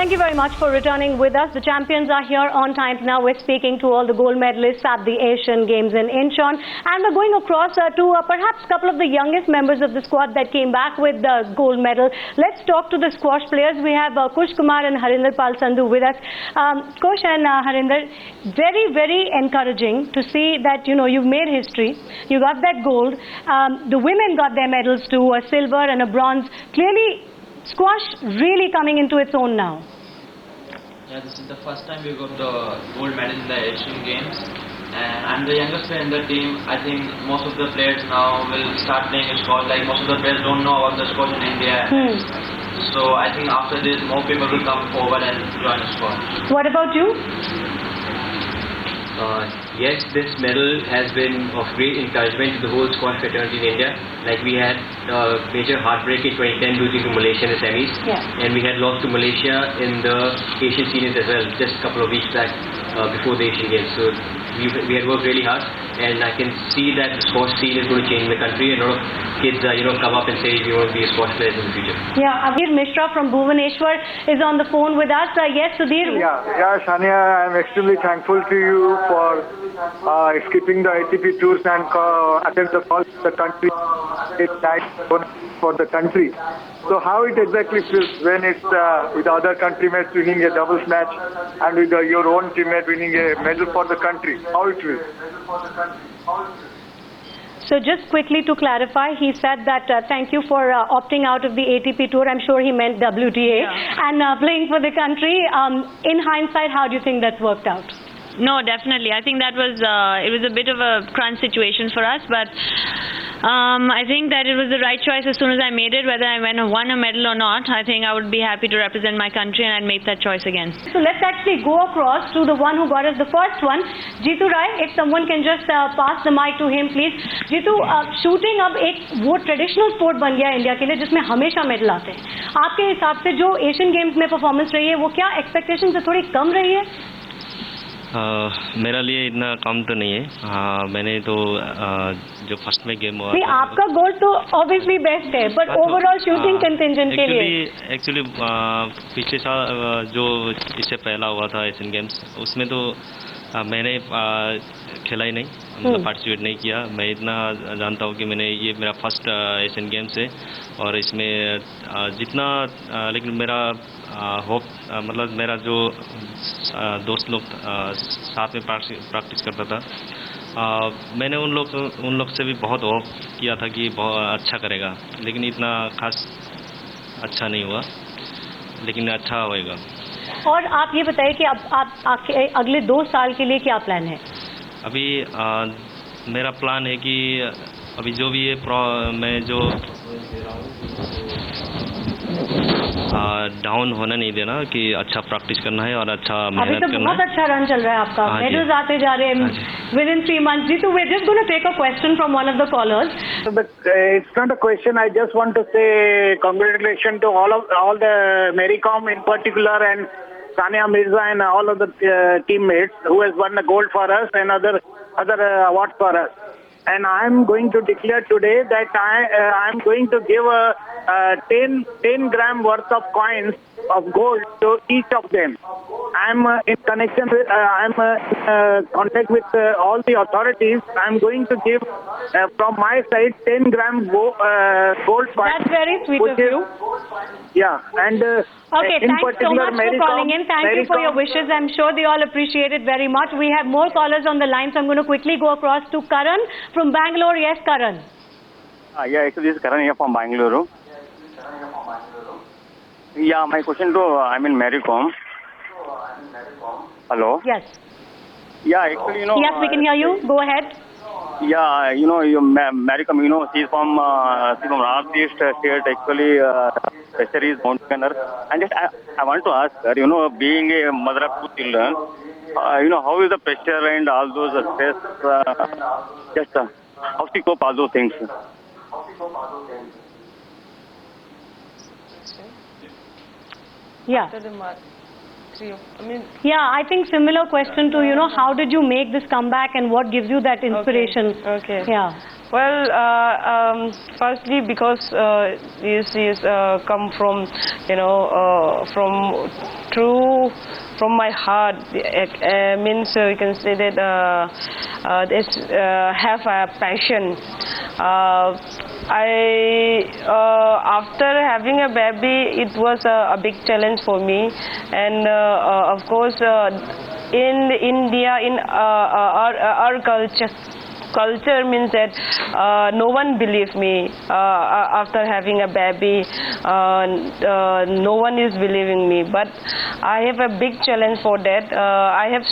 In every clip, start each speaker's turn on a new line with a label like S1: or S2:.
S1: thank you very much for returning with us. The champions are here on time now. We're speaking to all the gold medalists at the Asian Games in Incheon. And we're going across to perhaps a couple of the youngest members of the squad that came back with the gold medal. Let's talk to the squash players. We have Kush Kumar and Harinder Pal Sandhu with us. Kush and Harinder, very, very encouraging to see that, you know, you've made history. You got that gold. The women got their medals too, a silver and a bronze. Clearly, squash really coming into its own now.
S2: Yeah, this is the first time we got the gold medal in the Asian Games, and I'm the youngest player in the team. I think most of the players now will start playing squash. Like most of the players don't know about the squash in India. So I think after this, more people will come forward and join the squash.
S1: What about you?
S3: Yes, this medal has been of great encouragement to the whole squash fraternity in India. Like we had a major heartbreak in 2010 losing to Malaysia in the semis, and we had lost to Malaysia in the Asian seniors as well just a couple of weeks back before the Asian Games. So we had worked really hard, and I can see that the squash scene is going to change in the country, and a lot of kids come up and say we want to be a squash players in the future. Yeah,
S1: Sudhir Mishra from Bhubaneswar is on the phone with us. Yes, Sudhir.
S4: Yeah, Shania, I'm extremely thankful to you for skipping the ATP tours and attend the first the country for the country. So how it exactly feels when it's with other countrymates winning a doubles match and with your own teammate winning a medal for the country? How it feels?
S1: So just quickly to clarify, he said that thank you for opting out of the ATP tour. I'm sure he meant WTA and playing for the country. In hindsight, how do you think that worked out?
S5: No, definitely. I think that was it was a bit of a crunch situation for us, but I think that it was the right choice as soon as I made it. Whether I won a medal or not, I think I would be happy to represent my country, and I'd make that choice again.
S1: So let's actually go across to the one who got us the first one, Jitu Rai. If someone can just pass the mic to him, please. Jitu, shooting अब एक वो traditional sport बन गया India के लिए जिसमें हमेशा medal आते हैं. आपके हिसाब से जो एशियन गेम्स में परफॉर्मेंस रही है वो क्या एक्सपेक्टेशन से थोड़ी कम रही है?
S6: मेरा लिए इतना कम तो नहीं है. मैंने तो जो फर्स्ट में गेम हुआ
S1: नहीं, आपका गोल तो ऑब्वियसली बेस्ट है, बट ओवरऑल शूटिंग कंटिंजेंट के लिए
S6: एक्चुअली पिछले साल जो इससे पहला हुआ था एशियन गेम्स, उसमें तो मैंने खेला ही नहीं, मतलब पार्टिसिपेट नहीं किया. मैं इतना जानता हूँ कि ये मेरा फर्स्ट एशियन गेम्स है, और इसमें जितना लेकिन मेरा होप मतलब मेरा जो दोस्त लोग साथ में प्रैक्टिस करता था, मैंने उन लोग से भी बहुत होप किया था कि बहुत अच्छा करेगा, लेकिन इतना खास अच्छा नहीं हुआ, लेकिन अच्छा होएगा.
S1: और आप ये बताइए कि अब आप अगले 2 साल के लिए क्या प्लान है?
S6: अभी मेरा प्लान है कि अभी जो भी मैं जो डाउन होना नहीं देना, कि अच्छा प्रैक्टिस करना है और अच्छा मेहनत करना है.
S1: अभी तो बहुत अच्छा रन चल रहा है आपका, मेडल्स आते जा रहे हैं within 3 months. Jitu, we're just going to take a question from one of the callers.
S4: It's not a question. I just want to say congratulations to all the Mary Kom in particular and Sania Mirza and all of the teammates who has won the gold for us and other awards for us. And I'm going to declare today that I'm going to give a 10 gram worth of coins of gold to each of them. I'm in connection with, contact with all the authorities. I'm going to give from my side 10 gram gold coins.
S1: That's very sweet of you.
S4: Yeah, and
S1: okay,
S4: in
S1: thanks so much for calling in. Thank you for your wishes. I'm sure they all appreciate it very much. We have more callers on the line, so I'm going to quickly go across to Karan from Bangalore. Yes, Karan.
S7: Yeah, actually this is Karan here from Bangalore. Yeah, my question to Mary Kom. Hello.
S1: Yes.
S7: Yeah, actually
S1: Yes, we can hear you. Go ahead.
S7: Yeah, Mary Kom, she's from Northeast state. Actually, Fisheries Mountain. And just I want to ask her, being a mother of 2 children, how is the pressure and all those stress? How she cope all those things?
S1: Yeah. Yeah, I think similar question to, how did you make this comeback and what gives you that inspiration?
S8: Okay.
S1: Yeah.
S8: Well, firstly, because this is come from, from my heart. Means we can say that this have a passion. After having a baby, it was a big challenge for me, and of course, in India, in our culture means that no one believed me after having a baby. No one is believing me, but I have a big challenge for that. I have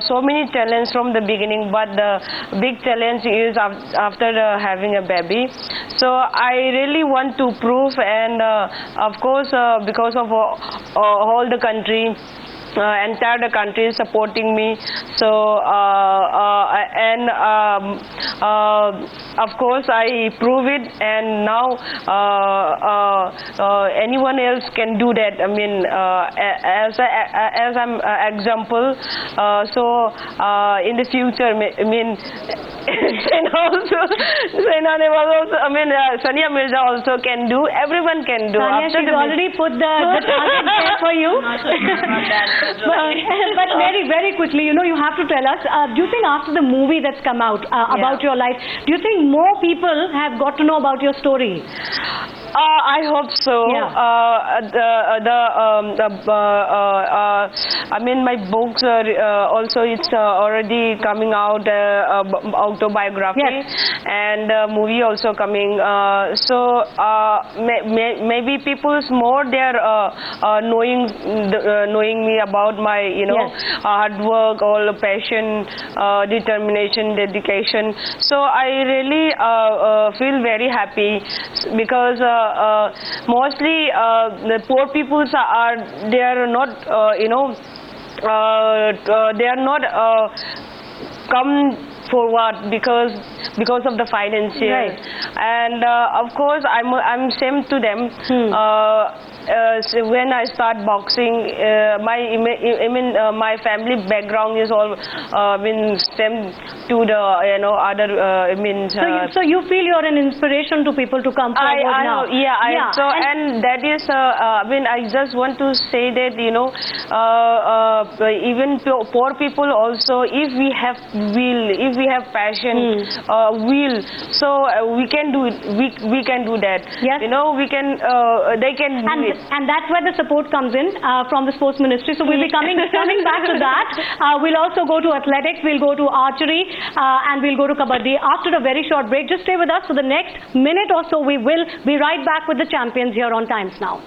S8: so many challenges from the beginning, but the big challenge is after having a baby. So I really want to prove, and of course, because of all the country, entire the country is supporting me. So and of course I prove it, and now anyone else can do that. I mean, as an example. So in the future, I mean, Sania Mirza also can do. Everyone can do.
S1: Sania, she's already put the target there for you. But very, very quickly, you have to tell us, do you think after the movie that's come out about your life, do you think more people have got to know about your story?
S8: I hope so.
S1: Yeah.
S8: I mean, my books are also, it's already coming out, autobiography,
S1: yes.
S8: and movie also coming. So maybe people's more they're knowing me about my
S1: yes.
S8: hard work, all the passion, determination, dedication. So I really feel very happy, because mostly the poor people they are not they are not come forward because of the financial,
S1: right.
S8: And of course I'm same to them. So when I start boxing, my family background is all same to the other
S1: So you feel you're an inspiration to people to come forward now.
S8: So and that is I just want to say that even poor people also, if we have will, if we have passion, will, so we can do it. We can do that.
S1: Yes.
S8: We can. They can do it.
S1: And that's where the support comes in from the Sports Ministry. So we'll be coming back to that. We'll also go to athletics, we'll go to archery, and we'll go to kabaddi after a very short break. Just stay with us for the next minute or so. We will be right back with the champions here on Times Now.